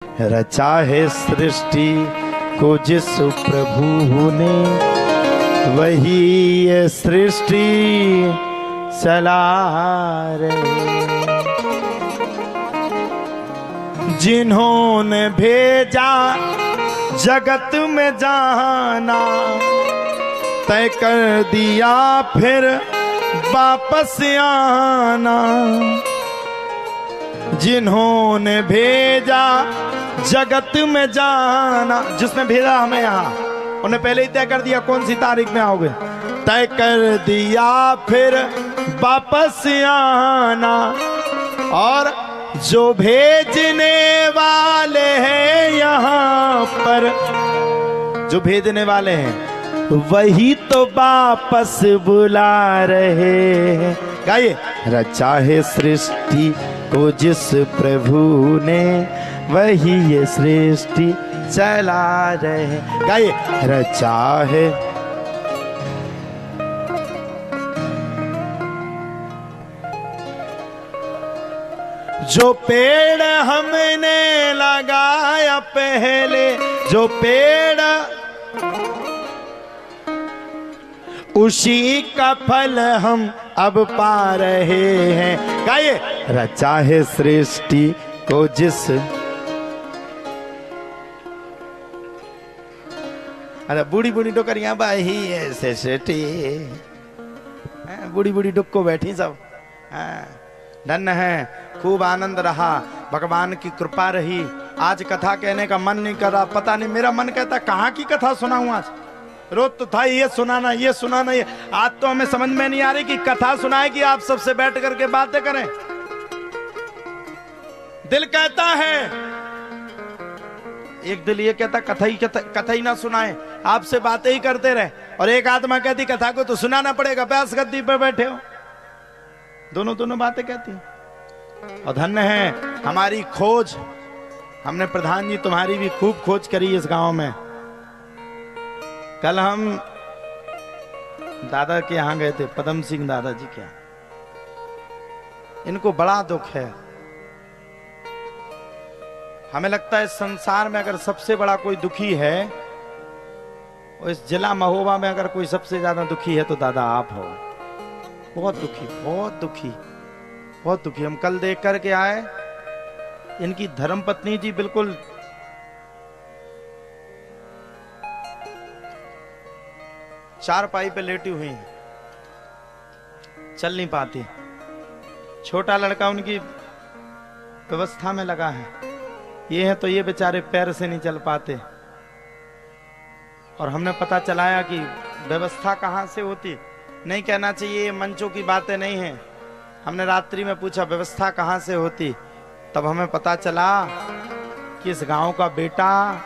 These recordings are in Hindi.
रचा है सृष्टि को जिस प्रभु ने, वही ये सृष्टि चला रहे। जिन्होंने भेजा जगत में जाना, तय कर दिया फिर वापस आना। जिन्होंने भेजा जगत में जाना, जिसने भेजा हमें यहाँ, उन्हें पहले ही तय कर दिया कौन सी तारीख में आओगे। तय कर दिया फिर वापस आना। और जो भेजने वाले हैं यहाँ पर, जो भेजने वाले हैं वही तो वापस बुला रहे हैं। गाइए। रचा है सृष्टि को जिस प्रभु ने, वही ये सृष्टि चला रहे हैं। गाइए। रचा है जो पेड़ हमने लगाया पहले, जो पेड़ उसी का फल हम अब पा रहे हैं। गाइए। रचा है सृष्टि को जिस, अरे बूढ़ी बूढ़ी डोकरियां बाही ऐसे सृष्टि, बूढ़ी बूढ़ी डुक्को बैठी सब। धन है, खूब आनंद रहा, भगवान की कृपा रही। आज कथा कहने का मन नहीं कर रहा, पता नहीं मेरा मन कहता कहाँ की कथा सुनाऊं आज। रोज तो था ये सुनाना ये सुनाना ये, आज तो हमें समझ में नहीं आ रही कि कथा सुनाए कि आप सबसे बैठ करके बातें करें। दिल कहता है, एक दिल ये कहता कथा ही ना सुनाए, आपसे बातें ही करते रहे। और एक आत्मा कहती कथा को तो सुनाना पड़ेगा, प्यास गद्दी पर बैठे हो। दोनों बातें कहती। और धन्य है हमारी खोज, हमने प्रधान जी तुम्हारी भी खूब खोज करी इस गांव में। कल हम दादा के यहां गए थे, पदम सिंह दादा जी के। इनको बड़ा दुख है। हमें लगता है संसार में अगर सबसे बड़ा कोई दुखी है, और इस जिला महोबा में अगर कोई सबसे ज्यादा दुखी है तो दादा आप हो। बहुत दुखी, बहुत दुखी, बहुत दुखी। हम कल देख करके आए, इनकी धर्मपत्नी जी बिल्कुल चारपाई पे लेटी हुई हैं, चल नहीं पाती। छोटा लड़का उनकी व्यवस्था में लगा है, ये है तो ये बेचारे पैर से नहीं चल पाते। और हमने पता चलाया कि व्यवस्था कहाँ से होती, नहीं कहना चाहिए, ये मंचों की बातें नहीं है। हमने रात्रि में पूछा व्यवस्था कहाँ से होती, तब हमें पता चला कि इस गांव का बेटा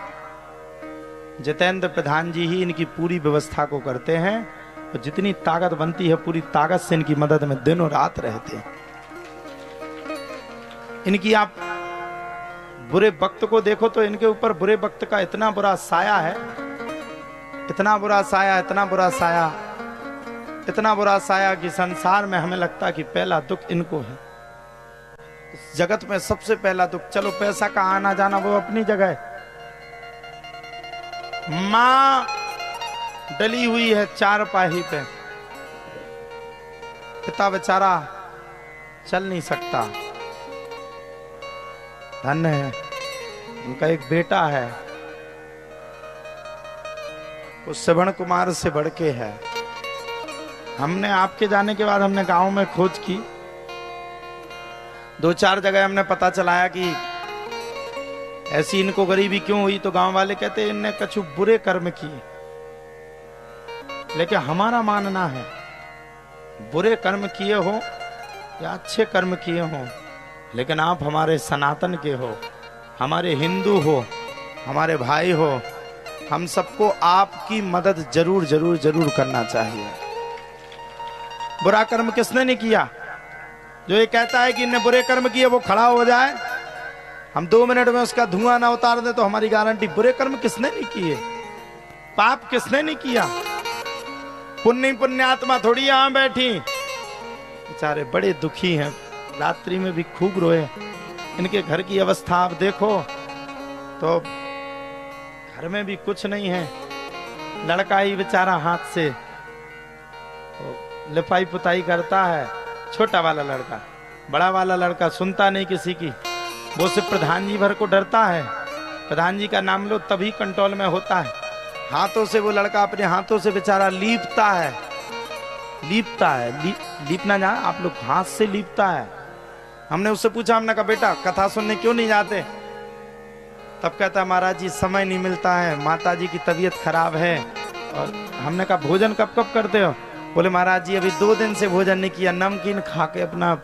जितेंद्र प्रधान जी ही इनकी पूरी व्यवस्था को करते हैं। और जितनी ताकत बनती है पूरी ताकत से इनकी मदद में दिनों रात रहते हैं। इनकी आप बुरे वक्त को देखो तो इनके ऊपर बुरे वक्त का इतना बुरा साया है, इतना बुरा साया, इतना बुरा साया, इतना बुरा साया कि संसार में हमें लगता है कि पहला दुख इनको है। इस जगत में सबसे पहला दुख, चलो पैसा का आना जाना वो अपनी जगह है, मां डली हुई है चारपाही पे, पिता बेचारा चल नहीं सकता। धन्य है उनका एक बेटा है, वो श्रवण कुमार से बढ़ के है। हमने आपके जाने के बाद हमने गांव में खोज की, 2-4 जगह हमने पता चलाया कि ऐसी इनको गरीबी क्यों हुई। तो गांव वाले कहते इनने कछु बुरे कर्म किए। लेकिन हमारा मानना है बुरे कर्म किए हो या अच्छे कर्म किए हो, लेकिन आप हमारे सनातन के हो, हमारे हिंदू हो, हमारे भाई हो, हम सबको आपकी मदद जरूर जरूर जरूर करना चाहिए। बुरा कर्म किसने नहीं किया? जो ये कहता है कि इनने बुरे कर्म किए वो खड़ा हो जाए, हम 2 मिनट में उसका धुआं ना उतार दे तो हमारी गारंटी। बुरे कर्म किसने नहीं किए, पाप किसने नहीं किया, पुण्य आत्मा थोड़ी यहां बैठी। बेचारे बड़े दुखी हैं, रात्रि में भी खूब रोए। इनके घर की अवस्था आप देखो, तो घर में भी कुछ नहीं है, लड़का ही बेचारा हाथ से तो लिपाई पुताई करता है। छोटा वाला लड़का, बड़ा वाला लड़का सुनता नहीं किसी की, वो सिर्फ प्रधान जी भर को डरता है। प्रधान जी का नाम लो तभी कंट्रोल में होता है। हाथों से वो लड़का अपने हाथों से बेचारा लीपता है, लीपना जाना आप लोग, हाथ से लीपता है। हमने उससे पूछा, हमने कहा बेटा कथा सुनने क्यों नहीं जाते? तब कहता है महाराज जी समय नहीं मिलता है, माता जी की तबीयत खराब है। और हमने कहा भोजन कब कब करते हो? बोले महाराज जी अभी 2 दिन से भोजन नहीं किया, नमकीन खा के अपना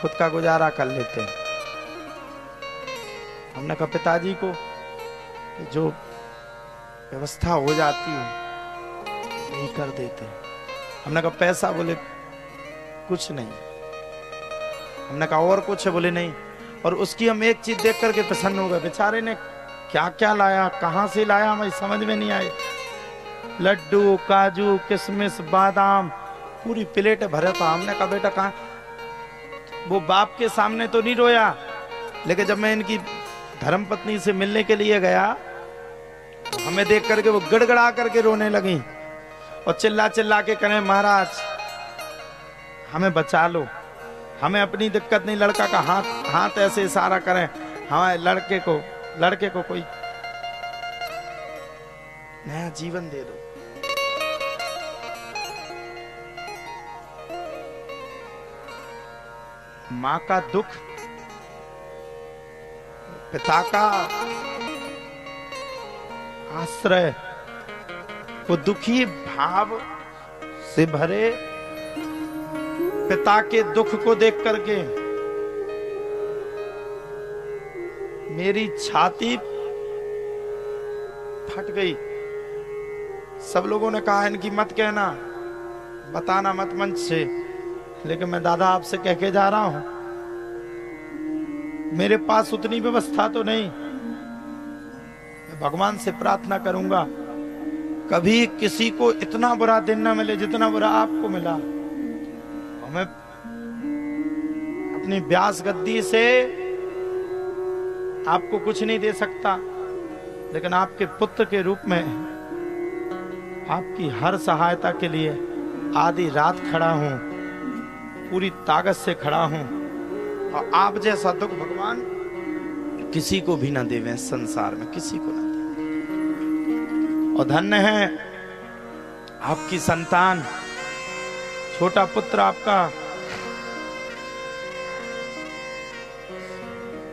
खुद का गुजारा कर लेते हैं। हमने कहा पिताजी को जो व्यवस्था हो जाती है नहीं कर देते। हमने कहा पैसा? बोले कुछ नहीं। हमने कहा और कुछ है? बोले नहीं। और उसकी हम एक चीज देख करके प्रसन्न हो गए। बेचारे ने क्या क्या लाया, कहां से लाया, हमें समझ में नहीं आए। लड्डू, काजू, किशमिश, बादाम, पूरी प्लेट भरा था। हमने कहा बेटा कहाँ? वो बाप के सामने तो नहीं रोया, लेकिन जब मैं इनकी धर्मपत्नी से मिलने के लिए गया तो हमें देख करके वो गड़गड़ा करके रोने लगी और चिल्ला चिल्ला के कहे महाराज हमें बचा लो, हमें अपनी दिक्कत नहीं। लड़का का हाथ ऐसे इशारा करें, हमारे लड़के को कोई नया जीवन दे दो। मां का दुख, पिता का आश्रय, वो दुखी भाव से भरे पिता के दुख को देख करके मेरी छाती फट गई। सब लोगों ने कहा इनकी मत कहना, बताना मत मंच से, लेकिन मैं दादा आपसे कह के जा रहा हूं, मेरे पास उतनी व्यवस्था तो नहीं। मैं भगवान से प्रार्थना करूंगा कभी किसी को इतना बुरा दिन ना मिले जितना बुरा आपको मिला। मैं अपनी व्यास गद्दी से आपको कुछ नहीं दे सकता, लेकिन आपके पुत्र के रूप में आपकी हर सहायता के लिए आधी रात खड़ा हूं, पूरी ताकत से खड़ा हूं। और आप जैसा दुख भगवान किसी को भी ना देवे, संसार में किसी को ना देवे। और धन्य है आपकी संतान, छोटा पुत्र आपका।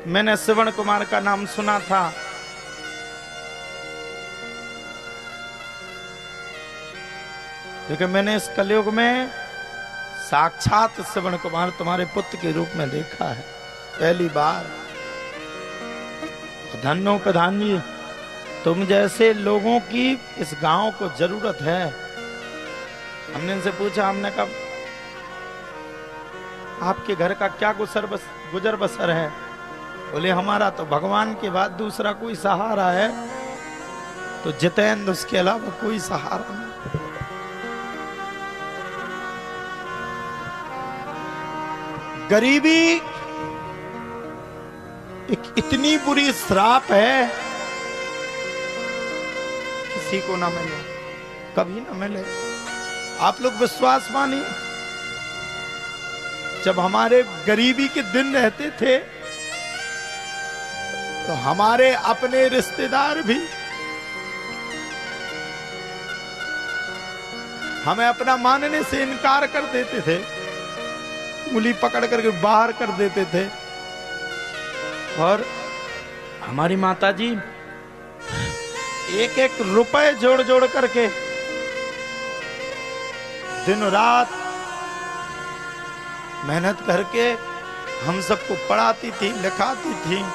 मैंने श्रवण कुमार का नाम सुना था, लेकिन मैंने इस कलयुग में साक्षात श्रवण कुमार तुम्हारे पुत्र के रूप में देखा है पहली बार। धन्य हो प्रधान जी, तुम जैसे लोगों की इस गांव को जरूरत है। हमने इनसे पूछा, हमने कहा आपके घर का क्या गुजर बसर है? बोले हमारा तो भगवान के बाद दूसरा कोई सहारा है तो जितेंद्र, उसके अलावा कोई सहारा नहीं। गरीबी एक इतनी बुरी श्राप है, किसी को ना मिले, कभी ना मिले। आप लोग विश्वास मानिए, जब हमारे गरीबी के दिन रहते थे तो हमारे अपने रिश्तेदार भी हमें अपना मानने से इनकार कर देते थे, उंगली पकड़ करके बाहर कर देते थे। और हमारी माताजी एक एक रुपए जोड़ जोड़ करके दिन रात मेहनत करके हम सबको पढ़ाती थी, लिखाती थी।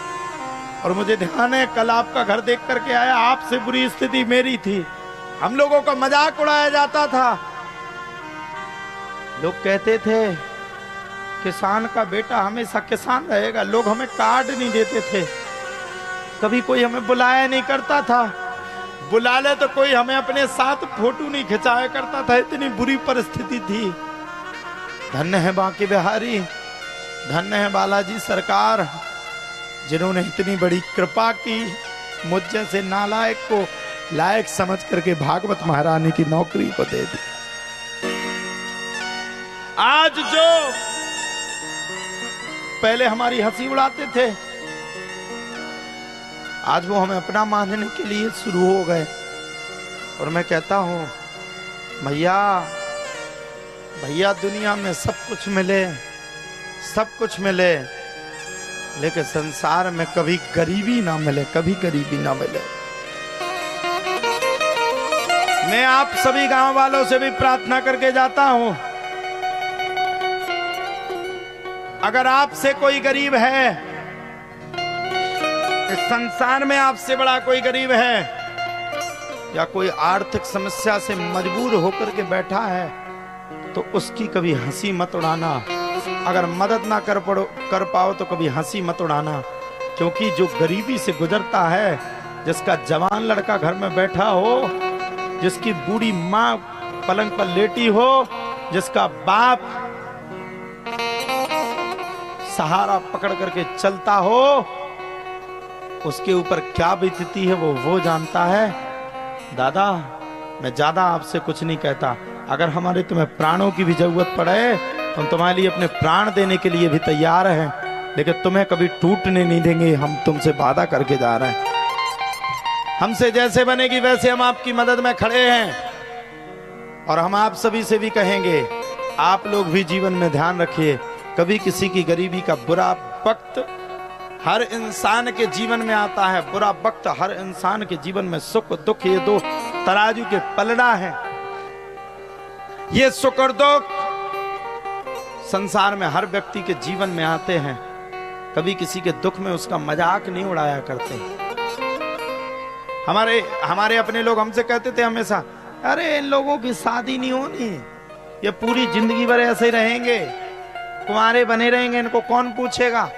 और मुझे ध्यान है कल आपका घर देख करके आया, आपसे बुरी स्थिति मेरी थी। हम लोगों का मजाक उड़ाया जाता था, लोग कहते थे किसान का बेटा हमेशा किसान रहेगा। लोग हमें कार्ड नहीं देते थे, कभी कोई हमें बुलाया नहीं करता था, बुला ले तो कोई हमें अपने साथ फोटो नहीं खिंचाया करता था। इतनी बुरी परिस्थिति थी। धन्य है बांके बिहारी, धन्य है बालाजी सरकार, जिन्होंने इतनी बड़ी कृपा की, मुझ जैसे नालायक को लायक समझ करके भागवत महारानी की नौकरी को दे दी। आज जो पहले हमारी हंसी उड़ाते थे, आज वो हमें अपना मानने के लिए शुरू हो गए। और मैं कहता हूं भैया भैया, दुनिया में सब कुछ मिले, सब कुछ मिले, लेकिन संसार में कभी गरीबी ना मिले, कभी गरीबी ना मिले। मैं आप सभी गांव वालों से भी प्रार्थना करके जाता हूं, अगर आपसे कोई गरीब है, इस संसार में आपसे बड़ा कोई गरीब है, या कोई आर्थिक समस्या से मजबूर होकर के बैठा है, तो उसकी कभी हंसी मत उड़ाना। अगर मदद ना कर पाओ तो कभी हंसी मत उड़ाना, क्योंकि जो गरीबी से गुजरता है, जिसका जवान लड़का घर में बैठा हो, जिसकी बूढ़ी माँ पलंग पर लेटी हो, जिसका बाप सहारा पकड़ करके चलता हो, उसके ऊपर क्या बीतती है वो जानता है। दादा, मैं ज्यादा आपसे कुछ नहीं कहता, अगर हमारे तुम्हें प्राणों की भी जरूरत पड़े तो हम तुम्हारे लिए अपने प्राण देने के लिए भी तैयार हैं, लेकिन तुम्हें कभी टूटने नहीं देंगे। हम तुमसे वादा करके जा रहे हैं, हमसे जैसे बनेगी वैसे हम आपकी मदद में खड़े हैं। और हम आप सभी से भी कहेंगे, आप लोग भी जीवन में ध्यान रखिए, कभी किसी की गरीबी का बुरा वक्त हर इंसान के जीवन में आता है। बुरा वक्त हर इंसान के जीवन में, सुख दुख ये दो तराजू के पलड़ा है। ये सुख और दुख संसार में हर व्यक्ति के जीवन में आते हैं। कभी किसी के दुख में उसका मजाक नहीं उड़ाया करते। हमारे अपने लोग हमसे कहते थे हमेशा, अरे इन लोगों की शादी नहीं होनी, ये पूरी जिंदगी भर ऐसे ही रहेंगे, कुंवारे बने रहेंगे, इनको कौन पूछेगा।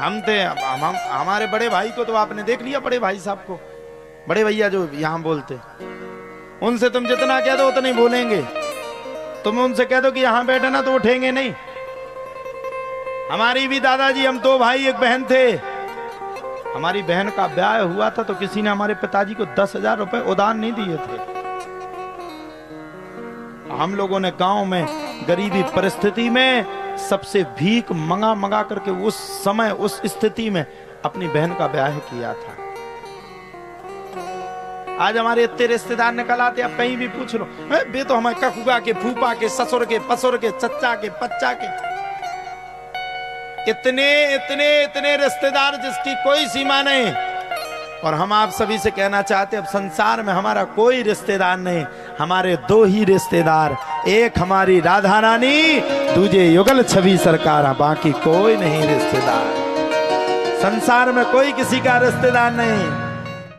हमारे बड़े भाई को तो आपने देख लिया, बड़े भाई साहब को, बड़े भैया जो यहाँ बोलते, उनसे तुम जितना कह दो उतना ही बोलेंगे। तुम उनसे कह दो कि यहां बैठे ना तो उठेंगे नहीं। हमारी भी दादाजी, हम 2 भाई 1 बहन थे। हमारी बहन का ब्याह हुआ था तो किसी ने हमारे पिताजी को 10,000 रुपए उधार नहीं दिए थे। हम लोगों ने गांव में गरीबी परिस्थिति में सबसे भीख मंगा करके उस समय उस स्थिति में अपनी बहन का ब्याह किया था। आज हमारे इतने रिश्तेदार निकल आते, आप कहीं भी पूछ लो, बे तो हमारे ककुआ के, फूफा के, ससुर के, पसुर के, चच्चा के, पच्चा के, इतने रिश्तेदार जिसकी कोई सीमा नहीं। और हम आप सभी से कहना चाहते, अब संसार में हमारा कोई रिश्तेदार नहीं, हमारे 2 ही रिश्तेदार, एक हमारी राधा रानी, दूजे युगल छवि सरकार, बाकी कोई नहीं रिश्तेदार। संसार में कोई किसी का रिश्तेदार नहीं।